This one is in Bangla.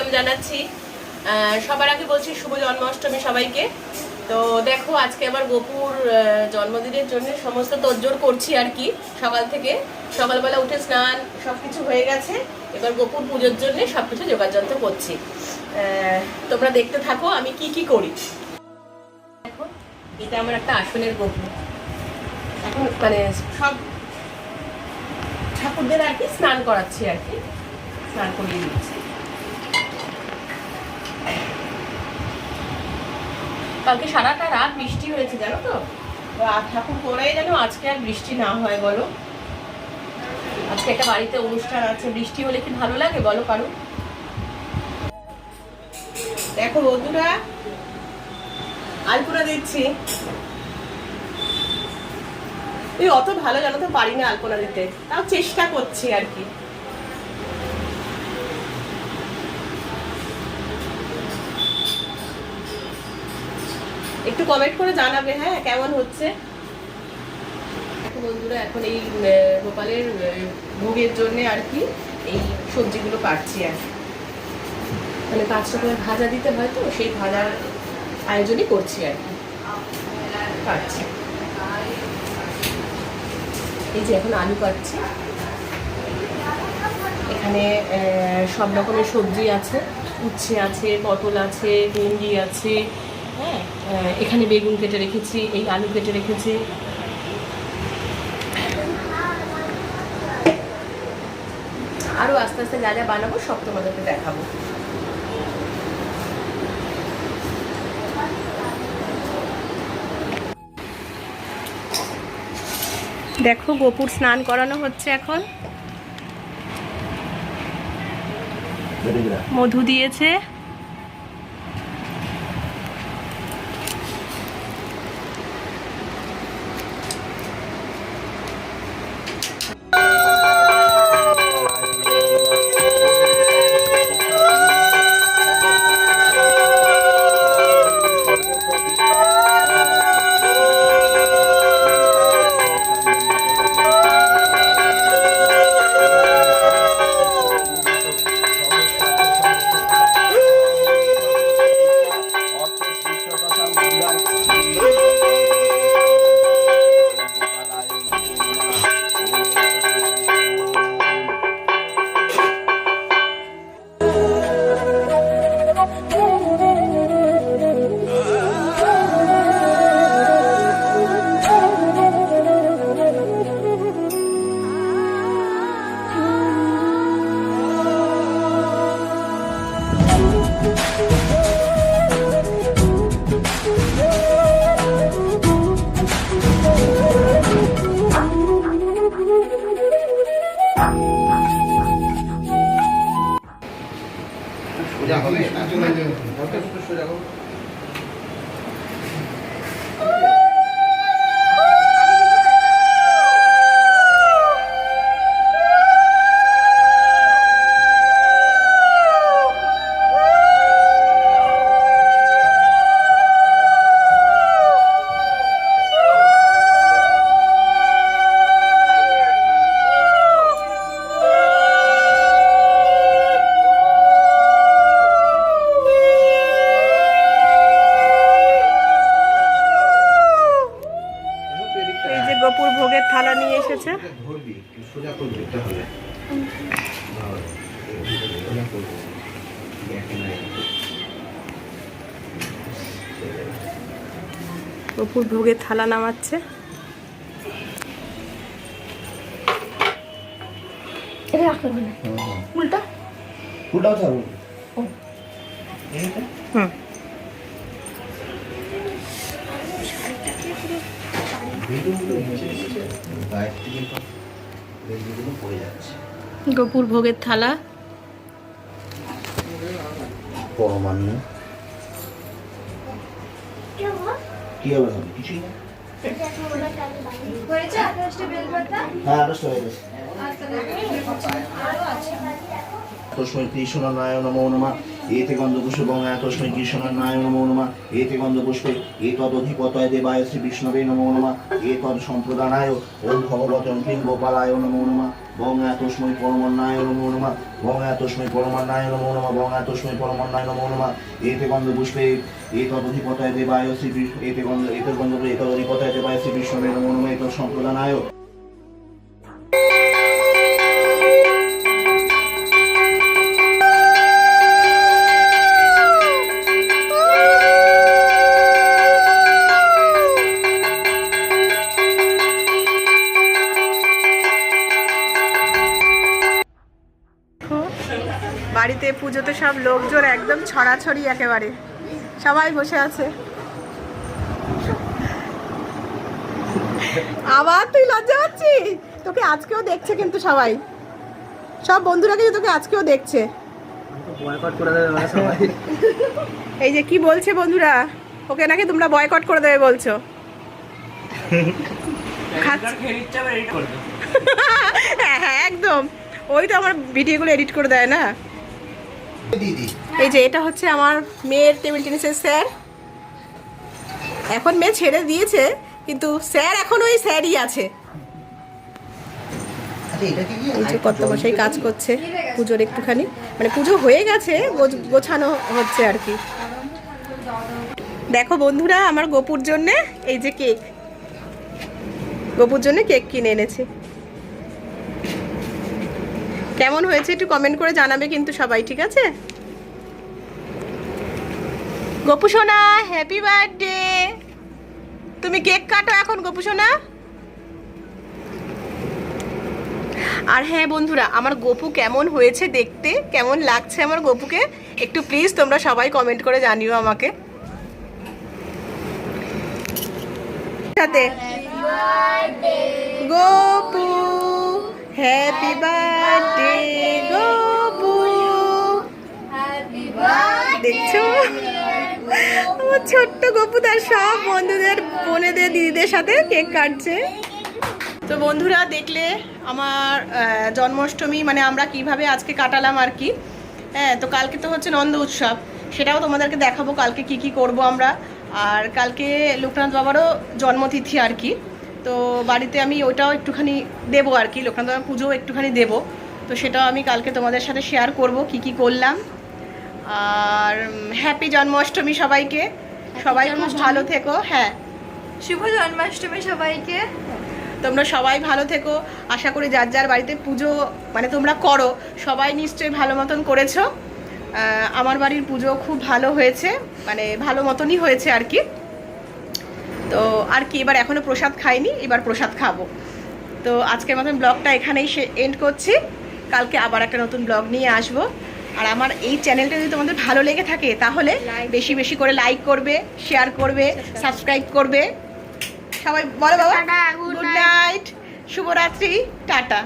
প্রণাম জানাচ্ছি। সবার আগে বলছি শুভ জন্মাষ্টমী সবাইকে। তো দেখো আজকে আমার গোপুর জন্মদিনের জন্য সমস্ত তোড়জোড় করছি আর কি। সকাল থেকে সকালবেলা উঠে স্নান সবকিছু হয়ে গেছে, এবার গোপুর পুজোর জন্য সবকিছু যোগাযন্ত্র করছি। তোমরা দেখতে থাকো আমি কি কি করি। দেখো এটা আমার একটা আসনের গোপু, এখন মানে সব ঠাকুরদের আর কি স্নান করাচ্ছি আর কি, স্নান করিয়ে দিচ্ছি। কালকে সারাটা রাত বৃষ্টি হয়েছে জানো তো, ঠাকুর করাই যেন আজকে আর বৃষ্টি না হয় বলো। আজকে একটা বাড়িতে অনুষ্ঠান আছে, বৃষ্টি হলে কি ভালো লাগে বলো কারো? দেখো বন্ধুরা আলপনা দিচ্ছি। এই অত ভালো জানো তো পারি না আলপনা দিতে, তাও চেষ্টা করছি আর কি। একটু কমেন্ট করে জানাবে হ্যাঁ কেমন হচ্ছে। বন্ধুরা এখন এই গোপালের ভোগের জন্য আর কি এই সবজিগুলো কাটছি আর কি, মানে 5 রকমের ভাজা দিতে হয় তো সেই ভাজার আয়োজনই করছি আর কি, কাটছি। এই যে এখন আলু কাটছি, এখানে সব রকমের সবজি আছে, উচ্ছে আছে, পটল আছে, ভেন্ডি আছে, হ্যাঁ এখানে বেগুন কেটে রেখেছি, এই আলু কেটে রেখেছি। আরও আস্তে আস্তে যা যা বানাবো সব তোমাদেরকে দেখাবো। দেখো গোপুর স্নান করানো হচ্ছে এখন, মধু দিয়েছে। গোপুর ভোগের থালা নিয়ে এসেছে। গোপুর ভোগের থালা নামাচ্ছে। উল্টা উল্টা হুম গোপুর ভোগের থালা, পরমান্ন কি হবে কিছুই না। তস্मै কৃষ্ণনারায়ণ নমো নমঃ। এতে গন্ধপুষ্পং তস্मै কৃষ্ণনারায়ণ নমো নমঃ। এতে গন্ধপুষ্পে এতদধিপতয়ে দেবায় শ্রী বিষ্ণবে নমো নমঃ। এতদ সম্প্রদানায় ওম ভগবতং কিং গোপালায় নমো নমঃ। বঙ্গা তস্মৈ পরমান্নায় নমো নমঃ বঙ্গা তস্মৈ পরমান্নায় নমো নমঃ বঙ্গা তস্মৈ পরমান্নায় নমো নমঃ এতে গন্ধ পুষ্পে এতদধিপতায় দেবায় শ্রী এতে গন্ধ এতদধিপতায় দেবায় শ্রী বিষ্ণবে নমো নমঃ এত সম্প্রদানায়। বাড়িতে পুজোতে সব লোকজন একদম ছড়াছড়ি, একেবারে সবাই বসে আছে। আবার তুই লজ্জা পাচ্ছিস? তোকে আজকেও দেখছে কিন্তু সবাই, সব বন্ধুরা কিন্তু তোকে আজকেও দেখছে। এই যে কি বলছে বন্ধুরা, ওকে নাকি তোমরা বয়কট করে দেবে বলছো। হ্যাঁ একদম, ওই তো আমার ভিডিওগুলো এডিট করে দেয় না। এই যে এটা হচ্ছে আমার মেয়ের টেবিল টেনিসের স্যার। এখন মেয়ে ছেড়ে দিয়েছে, কিন্তু স্যার এখন ওই স্যারই আছে। এই যে কত বসাই কাজ করছে পুজোর একটুখানি, মানে পুজো হয়ে গেছে, গোছানো হচ্ছে আর কি। দেখো বন্ধুরা, আমার গোপুর জন্য এই যে কেক, গোপুর জন্য কেক কিনে এনেছে। কেমন হয়েছে একটু কমেন্ট করে জানাবে কিন্তু সবাই, ঠিক আছে? গোপু সোনা হ্যাপি বার্থডে। তুমি কেক কাটো এখন গোপু সোনা। আর হ্যাঁ বন্ধুরা, আমার গোপু কেমন হয়েছে দেখতে, কেমন লাগছে আমার গোপুকে, একটু প্লিজ তোমরা সবাই কমেন্ট করে জানিও আমাকে। সাথে গোপু হ্যাপি বার্থডে গোপু। দেখছো আমার ছোট্ট গোপু তার সব বন্ধুদের, বোনেদের, দিদিদের সাথে কেক কাটছে। তো বন্ধুরা দেখলে আমার জন্মাষ্টমী, মানে আমরা কিভাবে আজকে কাটালাম আর কি। হ্যাঁ, তো কালকে তো হচ্ছে নন্দ উৎসব, সেটাও তোমাদেরকে দেখাবো কালকে কি কি করব আমরা। আর কালকে লোকনাথ বাবারও জন্মতিথি আর কি, তো বাড়িতে আমি ওটাও একটুখানি দেবো আর কি, লোকনাথ বাবার পুজোও একটুখানি দেবো। তো সেটাও আমি কালকে তোমাদের সাথে শেয়ার করব কি কি করলাম। আর হ্যাপি জন্মাষ্টমী সবাইকে, সবাই খুব ভালো থেকো। হ্যাঁ, শুভ জন্মাষ্টমী সবাইকে। তোমরা সবাই ভালো থেকো। আশা করি যার যার বাড়িতে পুজো মানে তোমরা করো, সবাই নিশ্চয়ই ভালো মতন করেছো। আমার বাড়ির পুজো খুব ভালো হয়েছে, মানে ভালো মতনই হয়েছে আর কি। তো আর কি, এবার এখনও প্রসাদ খাইনি, এবার প্রসাদ খাবো। তো আজকের মতন ব্লগটা এখানেই এন্ড করছি। কালকে আবার একটা নতুন ব্লগ নিয়ে আসবো। আর আমার এই চ্যানেলটা যদি তোমাদের ভালো লেগে থাকে তাহলে বেশি বেশি করে লাইক করবে, শেয়ার করবে, সাবস্ক্রাইব করবে। সবাই বলো বাবা, গুড নাইট, শুভরাত্রি, টাটা।